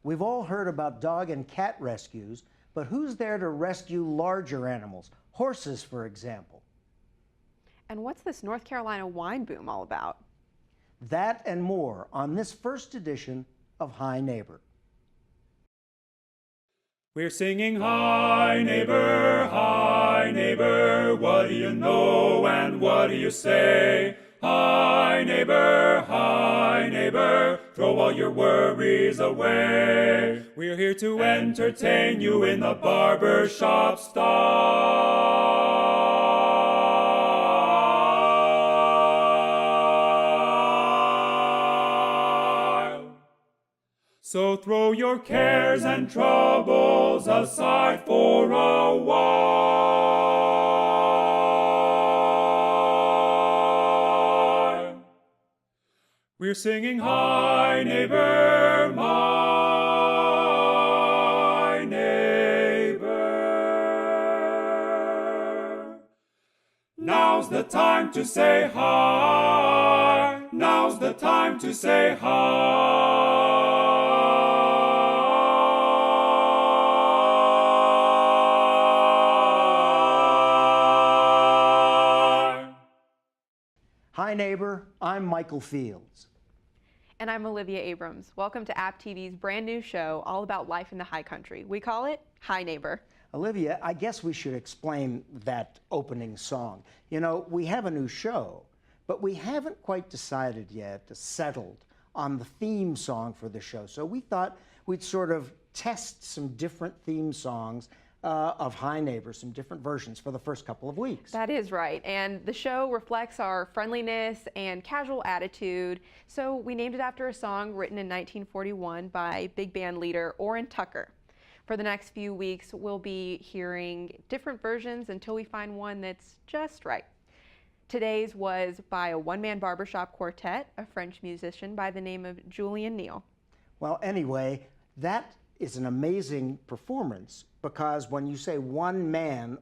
We've all heard about dog and cat rescues, but who's there to rescue larger animals? Horses, for example. And what's this North Carolina wine boom all about? That and more on this first edition of Hi Neighbor. We're singing hi neighbor, what do you know and what do you say? Hi neighbor, throw all your worries away. We're here to entertain you in the barber shop style. So throw your cares and troubles aside for a while. We're singing hi neighbor, my neighbor. Now's the time to say hi. Now's the time to say hi. Hi Neighbor, I'm Michael Fields. And I'm Olivia Abrams. Welcome to App TV's brand new show all about life in the high country. We call it Hi Neighbor. Olivia, I guess we should explain that opening song. You know, we have a new show, but we haven't quite decided yet, settled on the theme song for the show. So we thought we'd sort of test some different theme songs of Hi Neighbor, some different versions for the first couple of weeks. That is right, and the show reflects our friendliness and casual attitude, so we named it after a song written in 1941 by big band leader Orrin Tucker. For the next few weeks, we'll be hearing different versions until we find one that's just right. Today's was by a one-man barbershop quartet, a French musician by the name of Julian Neal. Well, anyway, that is an amazing performance, because when you say one-man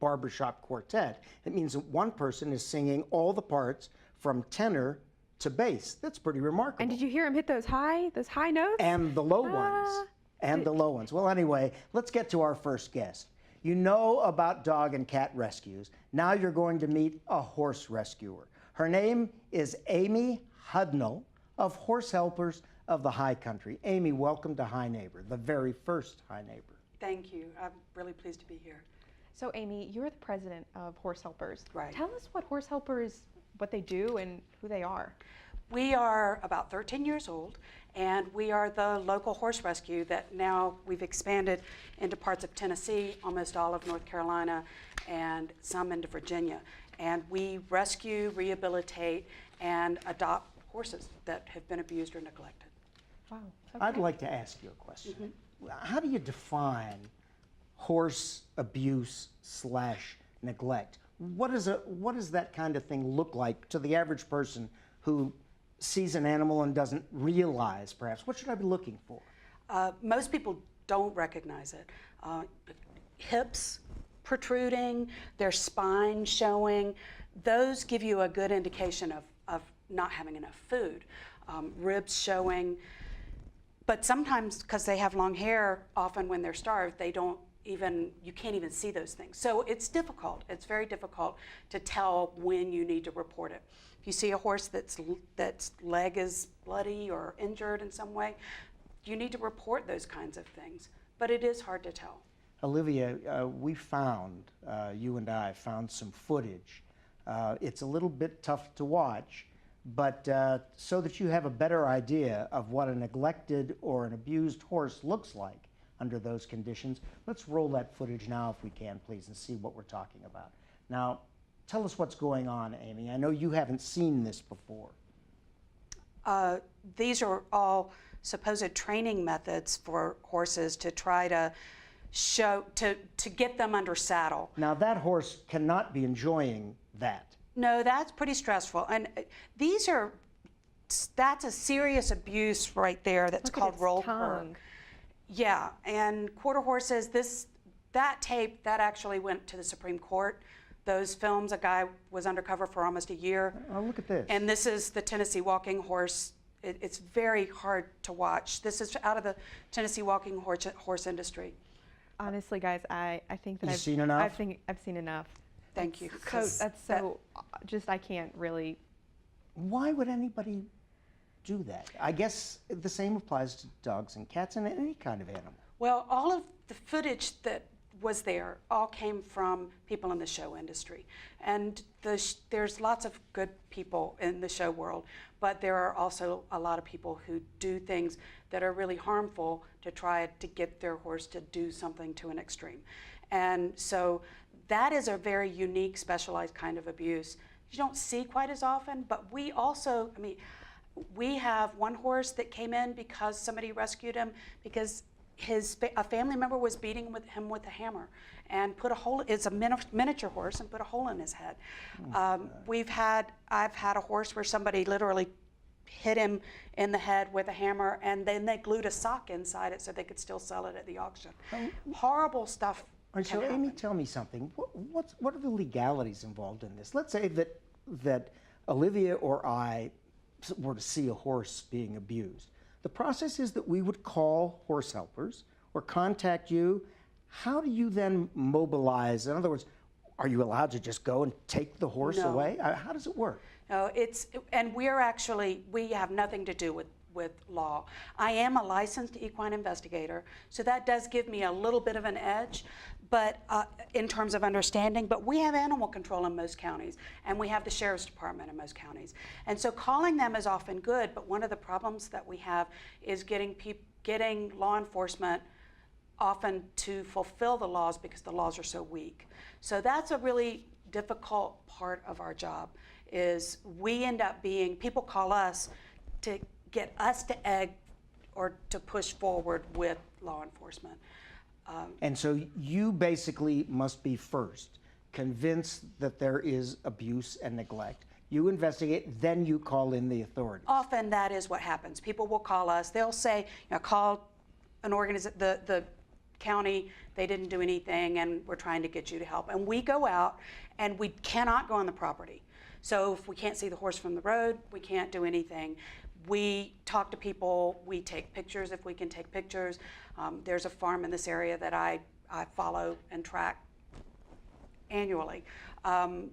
barbershop quartet, it means that one person is singing all the parts from tenor to bass. That's pretty remarkable. And did you hear him hit those high notes? And the low ones. And the low ones. Well, anyway, let's get to our first guest. You know about dog and cat rescues. Now you're going to meet a horse rescuer. Her name is Amy Hudnall of Horse Helpers of the High Country. Amy, welcome to Hi Neighbor, the very first Hi Neighbor. Thank you. I'm really pleased to be here. So Amy, you're the president of Horse Helpers. Right. Tell us what Horse Helpers, what they do and who they are. We are about 13 years old, and we are the local horse rescue that now we've expanded into parts of Tennessee, almost all of North Carolina, and some into Virginia. And we rescue, rehabilitate, and adopt horses that have been abused or neglected. Wow. Okay. I'd like to ask you a question. How do you define horse abuse / neglect? What does that kind of thing look like to the average person who sees an animal and doesn't realize, perhaps? What should I be looking for? Most people don't recognize it. Hips protruding, their spine showing, those give you a good indication of not having enough food. Ribs showing. But sometimes, because they have long hair, often when they're starved, you can't even see those things. So it's difficult. It's very difficult to tell when you need to report it. If you see a horse that's leg is bloody or injured in some way, you need to report those kinds of things. But it is hard to tell. Olivia, you and I found some footage. It's a little bit tough to watch, but so that you have a better idea of what a neglected or an abused horse looks like under those conditions, let's roll that footage now if we can, please, and see what we're talking about. Now, tell us what's going on, Amy. I know you haven't seen this before. These are all supposed training methods for horses to try to to get them under saddle. Now, that horse cannot be enjoying that. No, that's pretty stressful. And that's a serious abuse right there. That's called roll curve. Yeah, and quarter horses, that tape, that actually went to the Supreme Court. Those films, a guy was undercover for almost a year. Oh, look at this. And this is the Tennessee walking horse It's very hard to watch. This is out of the Tennessee walking horse industry. Honestly, guys, I think that You've seen enough? I've seen enough. Thank you. So 'cause that's so just I can't really. Why would anybody do that? I guess the same applies to dogs and cats and any kind of animal. Well, all of the footage that was there all came from people in the show industry. And there's lots of good people in the show world, but there are also a lot of people who do things that are really harmful to try to get their horse to do something to an extreme. And so that is a very unique, specialized kind of abuse. You don't see quite as often, but we also, I mean, we have one horse that came in because somebody rescued him because a family member was beating him with a hammer and put a hole. It's a miniature horse and put a hole in his head. I've had a horse where somebody literally hit him in the head with a hammer, and then they glued a sock inside it so they could still sell it at the auction. Horrible stuff. All right, so can Amy, happen. tell me something. What are the legalities involved in this? Let's say that Olivia or I were to see a horse being abused. The process is that we would call horse helpers or contact you. How do you then mobilize? In other words, are you allowed to just go and take the horse No. away? How does it work? No, and we have nothing to do with law. I am a licensed equine investigator, so that does give me a little bit of an edge, but in terms of understanding. But we have animal control in most counties, and we have the sheriff's department in most counties, and so calling them is often good. But one of the problems that we have is getting law enforcement often to fulfill the laws because the laws are so weak. So that's a really difficult part of our job. Is we end up people call us to get us to egg or to push forward with law enforcement. And so you basically must be first convinced that there is abuse and neglect. You investigate, then you call in the authorities. Often that is what happens. People will call us. They'll say, call an organization, the county, they didn't do anything, and we're trying to get you to help. And we go out, and we cannot go on the property. So if we can't see the horse from the road, we can't do anything. We talk to people, we take pictures if we can take pictures. There's a farm in this area that I follow and track annually,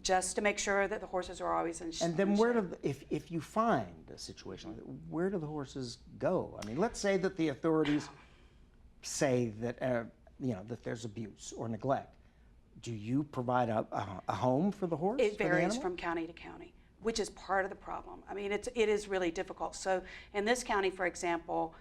just to make sure that the horses are always in shape. And then if you find a situation like that, where do the horses go? I mean, let's say that the authorities say that, that there's abuse or neglect. Do you provide a home for the horse? It varies from county to county, which is part of the problem. I mean, it is really difficult. So in this county, for example,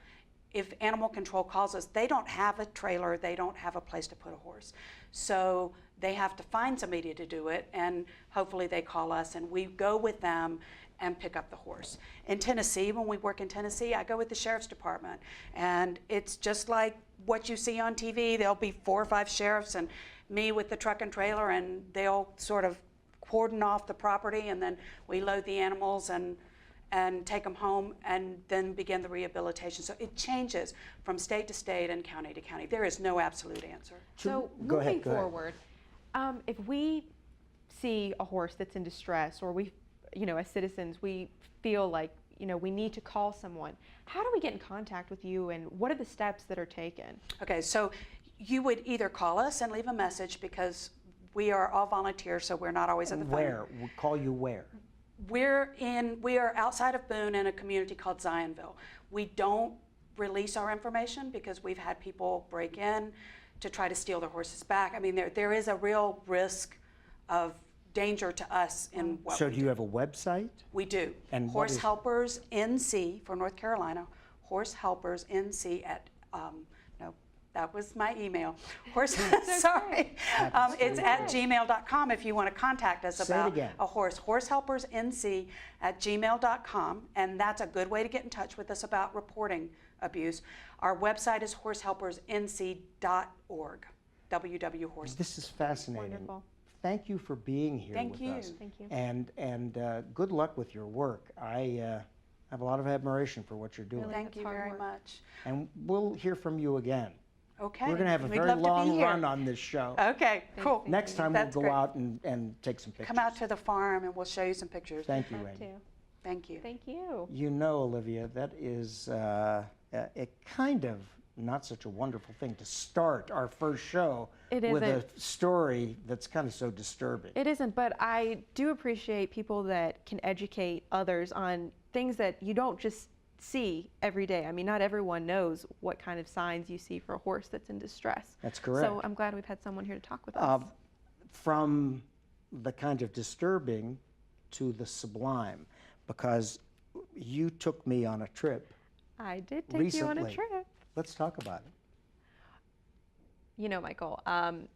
if animal control calls us, they don't have a trailer, they don't have a place to put a horse. So they have to find somebody to do it, and hopefully they call us, and we go with them and pick up the horse. In Tennessee, when we work in Tennessee, I go with the sheriff's department, and it's just like what you see on TV. There'll be 4 or 5 sheriffs and me with the truck and trailer, and they'll sort of cordon off the property, and then we load the animals and take them home, and then begin the rehabilitation. So it changes from state to state and county to county. There is no absolute answer. So Go ahead, moving go ahead. forward, if we see a horse that's in distress, or we, as citizens, we feel like, we need to call someone, how do we get in contact with you, and what are the steps that are taken? Okay, so you would either call us and leave a message, because we are all volunteers, so we're not always at the phone. Where? We'll call you where? We are outside of Boone in a community called Zionville. We don't release our information because we've had people break in to try to steal their horses back. I mean, there is a real risk of danger to us in what So we do you have a website? We do. And what Horse is- Helpers NC for North Carolina. Horse Helpers NC at no, that was my email. Sorry. It's at gmail.com if you want to contact us Say it about again. a horse. Horsehelpersnc at gmail.com, and that's a good way to get in touch with us about reporting abuse. Our website is horsehelpersnc.org. www.horse. This is fascinating. Wonderful. Thank you for being here Thank with you. us. Thank you. And good luck with your work. I have a lot of admiration for what you're doing. Really? Thank That's you hard very work. much. And we'll hear from you again. Okay. We're going to have a We'd very love to be long here. run on this show. Okay, cool. Next time That's we'll go great. out and take some pictures. Come out to the farm and we'll show you some pictures. Thank you, Love Amy. to. Thank you. Thank you. You know, Olivia, that is a kind of not such a wonderful thing to start our first show It with a isn't. story that's kind of so disturbing. It isn't, but I do appreciate people that can educate others on things that you don't just see every day. I mean, not everyone knows what kind of signs you see for a horse that's in distress. That's correct. So I'm glad we've had someone here to talk with us. From the kind of disturbing to the sublime, because you took me on a trip I did take you on a recently. trip. Let's talk about it. You know, Michael,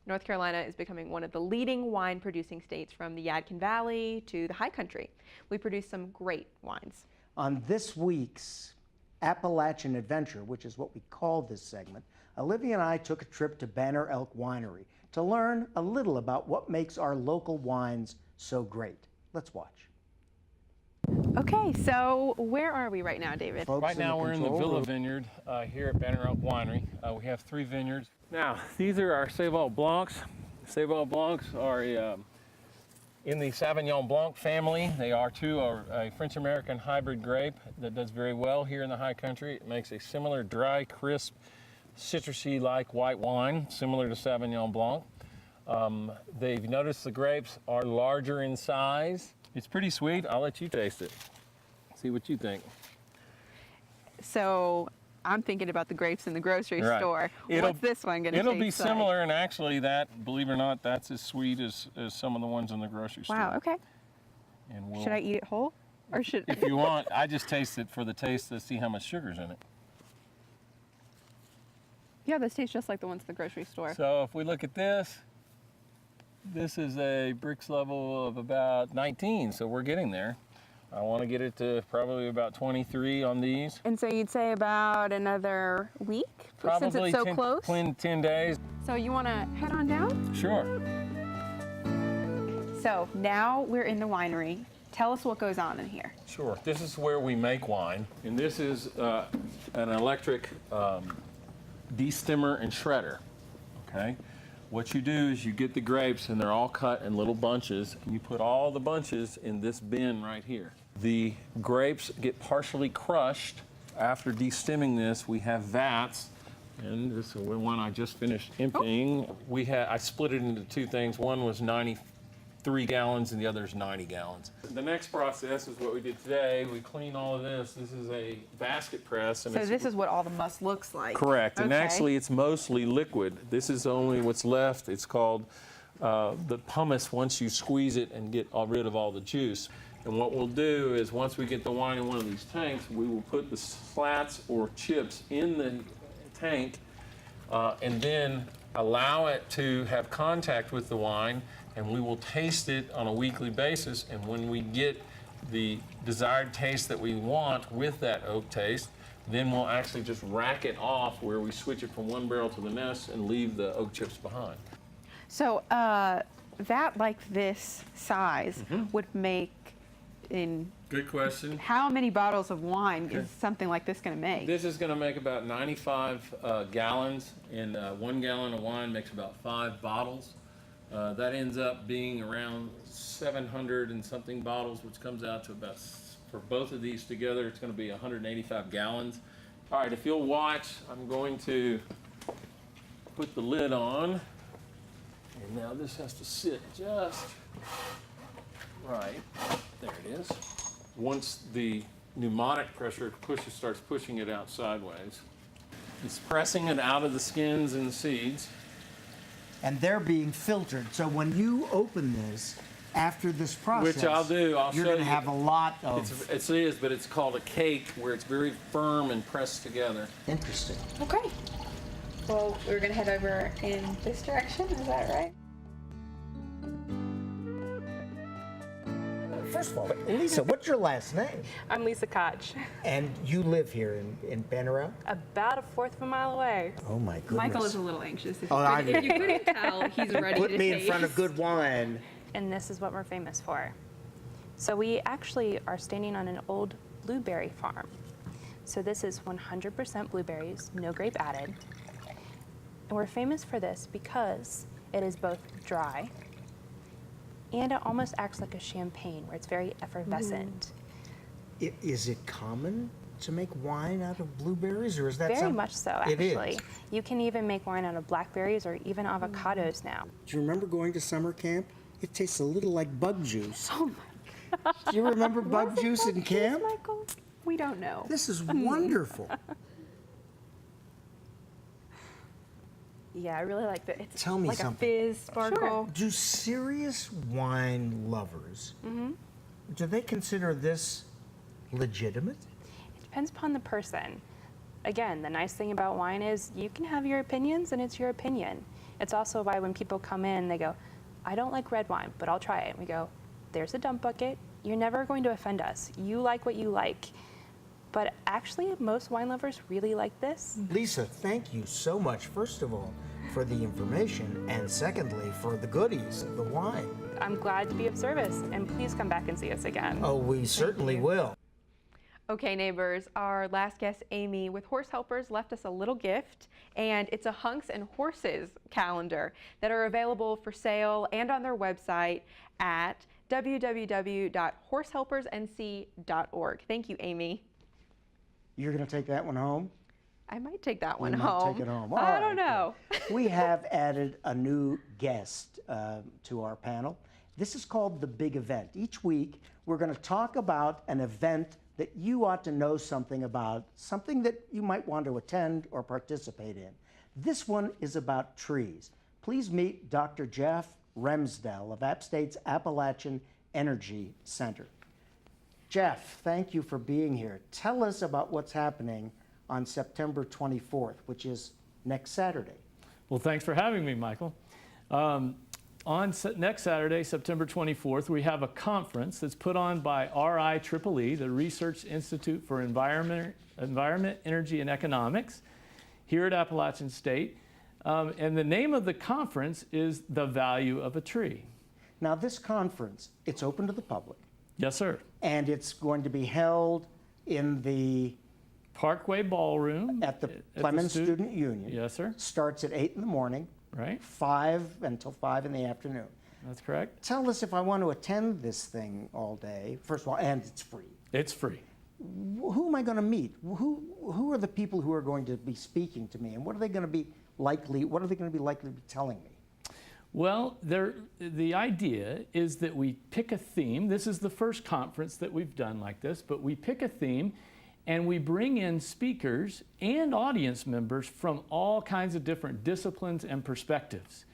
North Carolina is becoming one of the leading wine producing states, from the Yadkin Valley to the High Country. We produce some great wines. On this week's Appalachian Adventure, which is what we call this segment, Olivia and I took a trip to Banner Elk Winery to learn a little about what makes our local wines so great. Let's watch. Okay, so where are we right now, David? Folks Right now we're in the control Villa room. Vineyard here at Banner Elk Winery. We have 3 vineyards. Now, these are our Seyval Blancs. Seyval Blancs are in the Sauvignon Blanc family. They are too a French-American hybrid grape that does very well here in the High Country. It makes a similar dry, crisp, citrusy-like white wine, similar to Sauvignon Blanc. They've noticed the grapes are larger in size. It's pretty sweet. I'll let you taste it. See what you think. So I'm thinking about the grapes in the grocery Right. store. It'll- What's this one going to taste It'll like? be similar, and actually that, believe it or not, that's as sweet as some of the ones in the grocery store. Wow, okay. And we'll, Should I eat it whole? Or should if you want, I just taste it for the taste to see how much sugar's in it. Yeah, this tastes just like the ones in the grocery store. So if we look at this, this is a Brix level of about 19, so we're getting there. I want to get it to probably about 23 on these. And so you'd say about another week, since Probably it's so close? 10 days. So you want to head on down? Sure. So now we're in the winery. Tell us what goes on in here. Sure. This is where we make wine, and this is an electric destimmer and shredder. Okay. What you do is you get the grapes, and they're all cut in little bunches, and you put all the bunches in this bin right here. The grapes get partially crushed. After destimming this, we have vats, and this is the one I just finished emptying. I split it into 2 things. One was 93 gallons, and the other is 90 gallons. The next process is what we did today. We clean all of this. This is a basket press. And So it's- this is what all the must looks like. Correct, and Okay. actually it's mostly liquid. This is only what's left. It's called the pumice once you squeeze it and get rid of all the juice. And what we'll do is once we get the wine in one of these tanks, we will put the slats or chips in the tank and then allow it to have contact with the wine, and we will taste it on a weekly basis. And when we get the desired taste that we want with that oak taste, then we'll actually just rack it off where we switch it from one barrel to the next and leave the oak chips behind. So that like this size would make in Good question. how many bottles of wine is something like this going to make? This is going to make about 95 gallons, and 1 gallon of wine makes about 5 bottles. That ends up being around 700 and something bottles, which comes out to about, for both of these together, it's going to be 185 gallons. All right, if you'll watch, I'm going to put the lid on. And now this has to sit just right. There it is. Once the pneumatic pressure starts pushing it out sideways, it's pressing it out of the skins and the seeds. And they're being filtered. So when you open this, after this process, Which I'll do. I'll you're show going to you. have a lot of It is, but it's called a cake, where it's very firm and pressed together. interesting. Okay. Well, we're going to head over in this direction, is that right? First of all, Lisa, what's your last name? I'm Lisa Koch. And you live here in Banner Elk? About a fourth of a mile away. Oh my goodness. Michael is a little anxious. If, Oh, I if you couldn't tell, he's ready Put to me taste. in front of good wine. And this is what we're famous for. So we actually are standing on an old blueberry farm. So this is 100% blueberries, no grape added. And we're famous for this because it is both dry and it almost acts like a champagne where it's very effervescent. Is it common to make wine out of blueberries, or is that Very much so, It actually. is. You can even make wine out of blackberries or even avocados now. Do you remember going to summer camp? It tastes a little like bug juice. Oh my Do you remember bug Was it juice in bug camp? juice, Michael? We don't know. This is wonderful. Yeah, I really like that. It's Tell me like something. a fizz sparkle. Do serious wine lovers, do they consider this legitimate? It depends upon the person. Again, the nice thing about wine is you can have your opinions and it's your opinion. It's also why when people come in, they go, I don't like red wine, but I'll try it. And we go, there's a dump bucket. You're never going to offend us. You like what you like. But actually, most wine lovers really like this. Lisa, thank you so much, first of all, for the information, and secondly, for the goodies of the wine. I'm glad to be of service, and please come back and see us again. Oh, we certainly will. Okay, neighbors, our last guest, Amy, with Horse Helpers, left us a little gift, and it's a Hunks and Horses calendar that are available for sale and on their website at www.horsehelpersnc.org. Thank you, Amy. You're going to take that one home? I might take that one You might home. take it home. All I don't right, know. We have added a new guest to our panel. This is called The Big Event. Each week, we're going to talk about an event that you ought to know something about, something that you might want to attend or participate in. This one is about trees. Please meet Dr. Jeff Remsdell of App State's Appalachian Energy Center. Jeff, thank you for being here. Tell us about what's happening on September 24th, which is next Saturday. Well, thanks for having me, Michael. Next Saturday, September 24th, we have a conference that's put on by RIEEE, the Research Institute for Environment, Energy, and Economics, here at Appalachian State. And the name of the conference is The Value of a Tree. Now, this conference, it's open to the public, Yes, sir. and it's going to be held in the Parkway Ballroom. at the Clemens Student Union. Yes, sir. Starts at 8 in the morning, Right. 5 until 5 in the afternoon. That's correct. Tell us if I want to attend this thing all day, first of all, and it's free. It's free. Who am I going to meet? Who are the people who are going to be speaking to me, and what are they going to be likely to be telling me? Well, the idea is that we pick a theme. This is the first conference that we've done like this, but we pick a theme and we bring in speakers and audience members from all kinds of different disciplines and perspectives.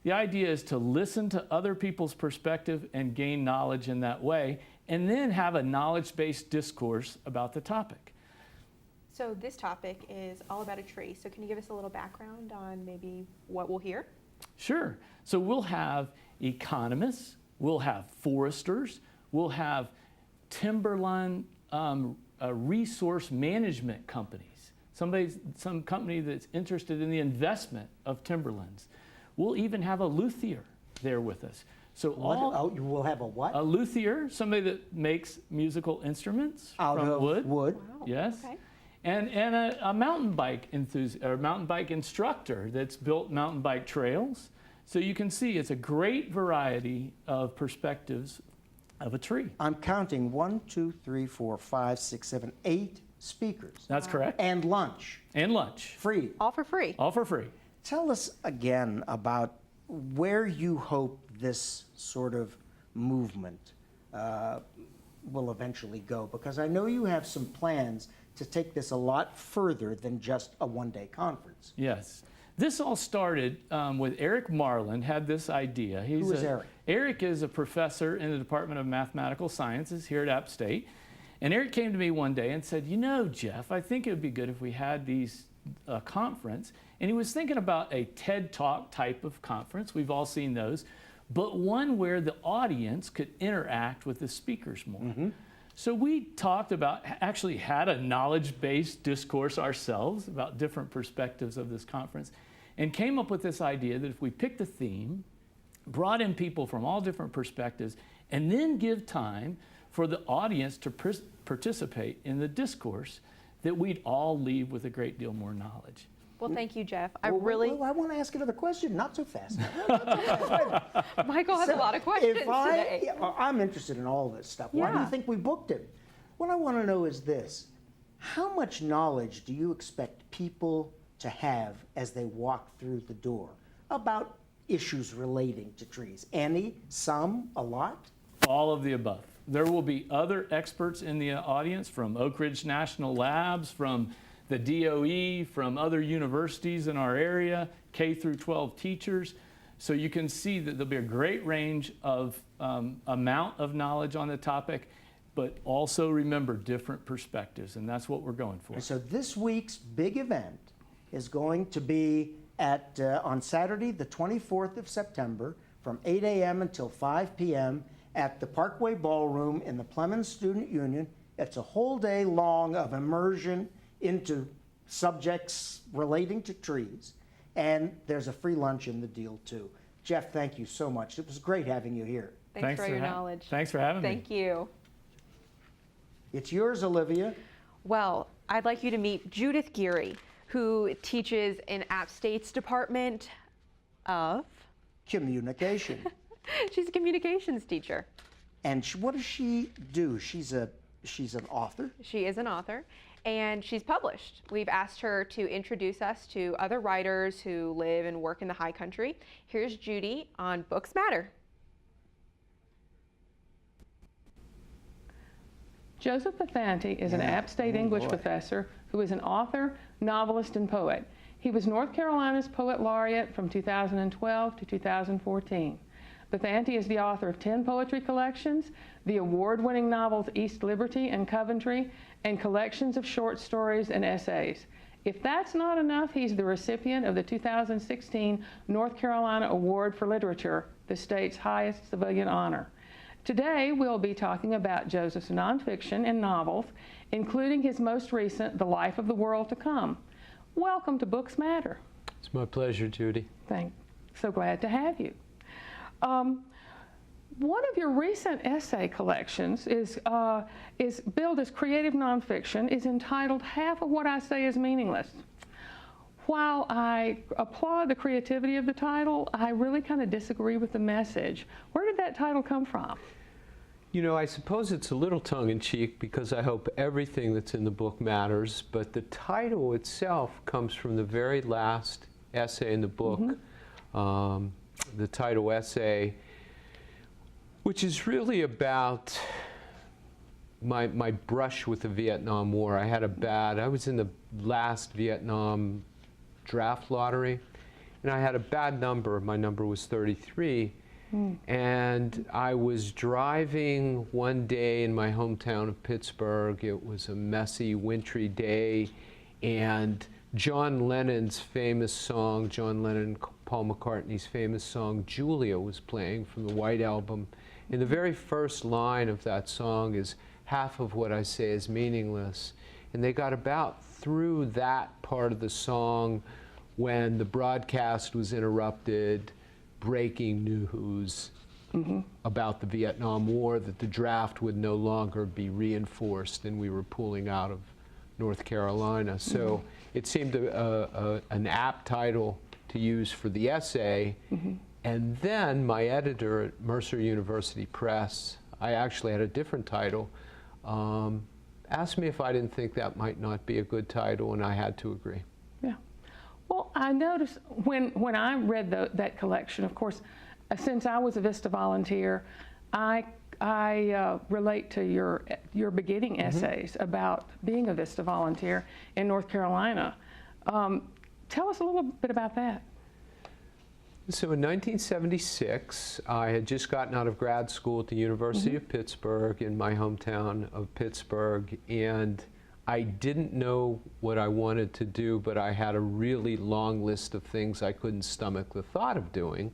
The idea is to listen to other people's perspective and gain knowledge in that way, and then have a knowledge-based discourse about the topic. So this topic is all about a tree. So can you give us a little background on maybe what we'll hear? Sure. So we'll have economists, we'll have foresters, we'll have timberland resource management companies, some company that's interested in the investment of timberlands. We'll even have a luthier there with us. So You will have a what? a luthier, somebody that makes musical instruments Out from of wood. wood. Wow. Yes. Okay. And a mountain bike enthusiast or mountain bike instructor that's built mountain bike trails. So you can see it's a great variety of perspectives of a tree. I'm counting 1, 2, 3, 4, 5, 6, 7, 8 speakers. That's correct. And lunch, And lunch, free. All for free. all for free. Tell us again about where you hope this sort of movement will eventually go, because I know you have some plans to take this a lot further than just a one-day conference. Yes. This all started with Eric Marlin had this idea. Who is Eric? Eric is a professor in the Department of Mathematical Sciences here at App State. And Eric came to me one day and said, you know, Jeff, I think it would be good if we had these conference. And he was thinking about a TED Talk type of conference. We've all seen those. But one where the audience could interact with the speakers more. Mm-hmm. So we talked about, actually had a knowledge-based discourse ourselves about different perspectives of this conference, and came up with this idea that if we picked a theme, brought in people from all different perspectives, and then give time for the audience to participate in the discourse, that we'd all leave with a great deal more knowledge. Well, thank you, Jeff. I Well, really, I want to ask another question. Not so fast. Michael has a lot of questions If today. I'm interested in all this stuff. Why do you Yeah. think we booked it? What I want to know is this: how much knowledge do you expect people to have as they walk through the door about issues relating to trees? Any? Some? A lot? All of the above. There will be other experts in the audience from Oak Ridge National Labs, from the DOE, from other universities in our area, K through 12 teachers. So you can see that there'll be a great range of amount of knowledge on the topic, but also remember different perspectives, and that's what we're going for. So this week's big event is going to be at on Saturday, the 24th of September, from 8 a.m. until 5 p.m. at the Parkway Ballroom in the Plemons Student Union. It's a whole day long of immersion into subjects relating to trees, and there's a free lunch in the deal too. Jeff, thank you so much. It was great having you here. Thanks for your knowledge. Thanks for having me. Thank you. It's yours, Olivia. Well, I'd like you to meet Judith Geary, who teaches in App State's Department of Communication. She's a communications teacher. And what does she do? She's an author. She is an author, and she's published. We've asked her to introduce us to other writers who live and work in the high country. Here's Judy on Books Matter. Joseph Pathanti is an App State English professor who is an author, novelist, and poet. He was North Carolina's Poet Laureate from 2012 to 2014. Pathanti is the author of 10 poetry collections, the award-winning novels East Liberty and Coventry, and collections of short stories and essays. If that's not enough, he's the recipient of the 2016 North Carolina Award for Literature, the state's highest civilian honor. Today, we'll be talking about Joseph's nonfiction and novels, including his most recent, The Life of the World to Come. Welcome to Books Matter. It's my pleasure, Judy. So glad to have you. One of your recent essay collections is billed as creative nonfiction, is entitled Half of What I Say is Meaningless. While I applaud the creativity of the title, I really kind of disagree with the message. Where did that title come from? You know, I suppose it's a little tongue-in-cheek because I hope everything that's in the book matters, but the title itself comes from the very last essay in the book, the title essay, which is really about my brush with the Vietnam War. I was in the last Vietnam draft lottery, and I had a bad number. My number was 33. And I was driving one day in my hometown of Pittsburgh. It was a messy, wintry day, and John Lennon's famous song, John Lennon, Paul McCartney's famous song, Julia, was playing from the White Album. And the very first line of that song is, half of what I say is meaningless. And they got about through that part of the song when the broadcast was interrupted, breaking news about the Vietnam War, that the draft would no longer be reinforced and we were pulling out of North Carolina. So it seemed an apt title to use for the essay. And then my editor at Mercer University Press, I actually had a different title, asked me if I didn't think that might not be a good title, and I had to agree. Yeah. Well, I noticed when I read that collection, of course, since I was a VISTA volunteer, I relate to your beginning essays about being a VISTA volunteer in North Carolina. Tell us a little bit about that. So in 1976, I had just gotten out of grad school at the University of Pittsburgh in my hometown of Pittsburgh, and I didn't know what I wanted to do, but I had a really long list of things I couldn't stomach the thought of doing.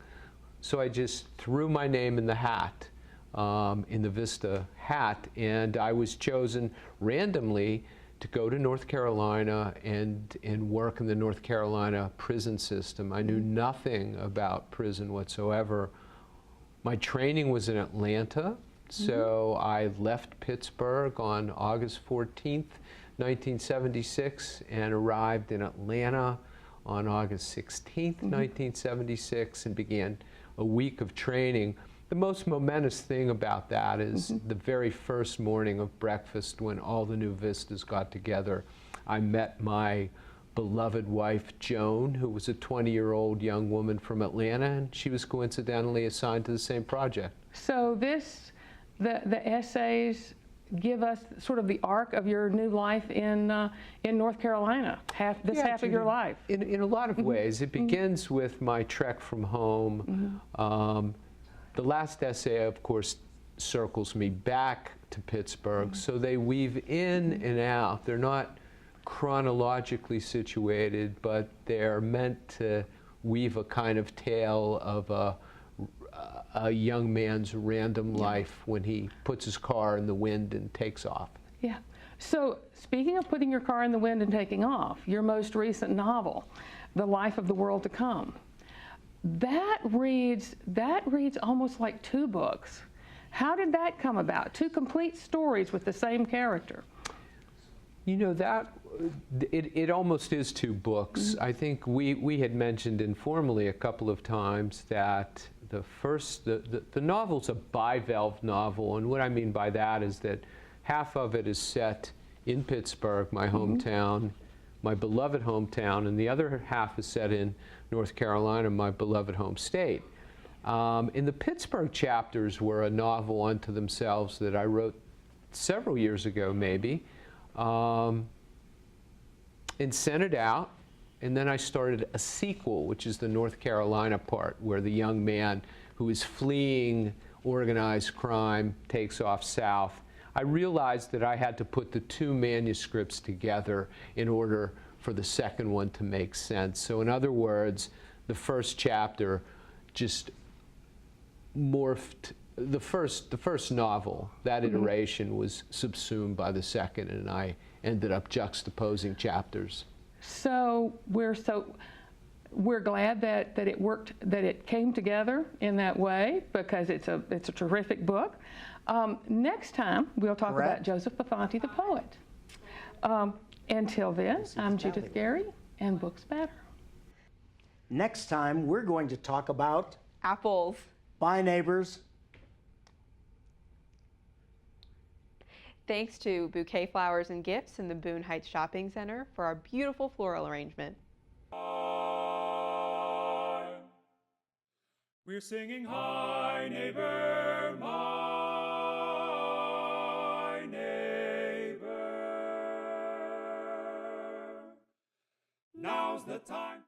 So I just threw my name in the hat, in the VISTA hat, and I was chosen randomly to go to North Carolina and work in the North Carolina prison system. I knew nothing about prison whatsoever. My training was in Atlanta, so I left Pittsburgh on August 14th, 1976, and arrived in Atlanta on August 16th, 1976, and began a week of training. The most momentous thing about that is the very first morning of breakfast when all the new Vistas got together. I met my beloved wife, Joan, who was a 20-year-old young woman from Atlanta, and she was coincidentally assigned to the same project. So the essays give us sort of the arc of your new life in North Carolina, half of your life. In a lot of ways. It begins with my trek from home. The last essay, of course, circles me back to Pittsburgh, so they weave in and out. They're not chronologically situated, but they're meant to weave a kind of tale of a young man's random life when he puts his car in the wind and takes off. Yeah. So speaking of putting your car in the wind and taking off, your most recent novel, The Life of the World to Come, that reads almost like two books. How did that come about? Two complete stories with the same character. You know, it almost is two books. I think we had mentioned informally a couple of times that the novel's a bivalve novel, and what I mean by that is that half of it is set in Pittsburgh, my hometown, my beloved hometown, and the other half is set in North Carolina, my beloved home state. And the Pittsburgh chapters were a novel unto themselves that I wrote several years ago, maybe, and sent it out. And then I started a sequel, which is the North Carolina part, where the young man who is fleeing organized crime takes off south. I realized that I had to put the two manuscripts together in order for the second one to make sense. So in other words, the first chapter just morphed. The first novel, that iteration was subsumed by the second, and I ended up juxtaposing chapters. So we're glad that it worked, that it came together in that way, because it's a terrific book. Next time we'll talk about Joseph Bafanti, the poet. Until then, I'm Judith Gary, and books matter. Next time we're going to talk about Apples. Bye, neighbors. Thanks to Bouquet Flowers and Gifts in the Boone Heights Shopping Center for our beautiful floral arrangement. We're singing Hi Neighbor, My Neighbor. Now's the time.